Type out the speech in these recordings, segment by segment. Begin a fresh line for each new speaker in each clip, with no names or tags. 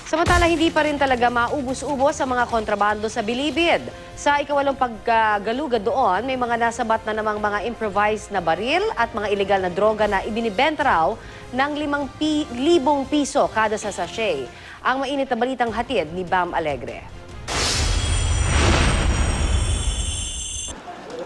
Samantala, hindi pa rin talaga maubos-ubos sa mga kontrabando sa Bilibid. Sa ikawalong paggaluga doon, may mga nasabat na namang mga improvised na baril at mga ilegal na droga na ibinibenta raw ng 5,000 piso kada sa sachet. Ang mainit na balitang hatid ni Bam Alegre.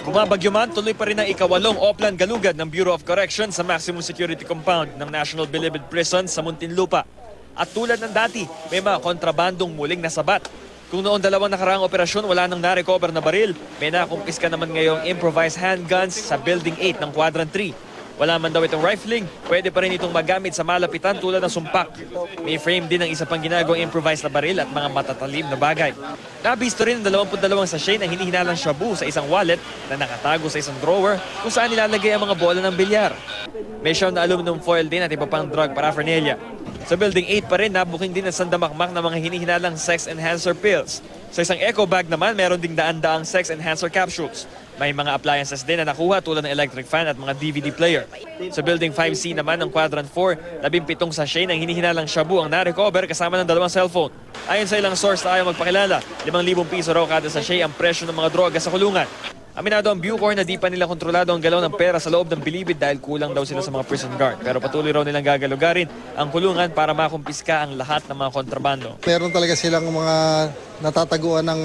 Bumabagyo man, tuloy pa rin ang ikawalong Oplan Galugad ng Bureau of Corrections sa Maximum Security Compound ng National Bilibid Prison sa Muntinlupa. At tulad ng dati, may mga kontrabandong muling nasabat. Kung noong dalawang nakaraang operasyon wala nang narecover na baril, may nakumpiska naman ngayong improvised handguns sa Building 8 ng Quadrant 3. Wala man daw itong rifling, pwede pa rin itong magamit sa malapitan tulad ng sumpak. May frame din ng isa pang ginagawang improvised na baril at mga matatalim na bagay. Nabisto rin ang 22 sachet ng hinihinalang shabu sa isang wallet na nakatago sa isang drawer kung saan nilalagay ang mga bola ng bilyar. May siyam na aluminum foil din at iba pang drug paraphernalia. Sa Building 8 pa rin, nabuking din ang sandamakmak na mga hinihinalang sex enhancer pills. Sa isang eco bag naman, meron ding daan-daang sex enhancer capsules. May mga appliances din na nakuha tulad ng electric fan at mga DVD player. Sa Building 5C naman ng Quadrant 4, 17 sachet ng hinihinalang shabu ang na-recover kasama ng 2 cellphone. Ayon sa ilang source na ayaw magpakilala, 5,000 piso raw kada sachet ang presyo ng mga droga sa kulungan. Aminado ang Bucor na di pa nila kontrolado ang galaw ng pera sa loob ng Bilibid dahil kulang daw sila sa mga prison guard. Pero patuloy raw nilang gagalugarin ang kulungan para makumpiska ang lahat ng mga kontrabando.
Meron talaga silang mga natataguan ng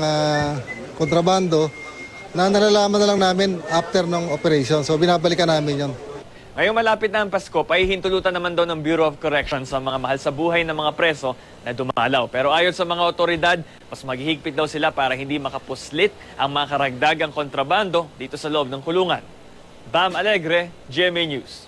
kontrabando na nalalaman na lang namin after ng operation. So binabalikan namin yon.
Ngayong malapit na ang Pasko, pahihintulutan naman daw ng Bureau of Corrections sa mga mahal sa buhay ng mga preso na dumalaw. Pero ayon sa mga otoridad, mas maghihigpit daw sila para hindi makapuslit ang mga karagdagang kontrabando dito sa loob ng kulungan. Bam Alegre, GMA News.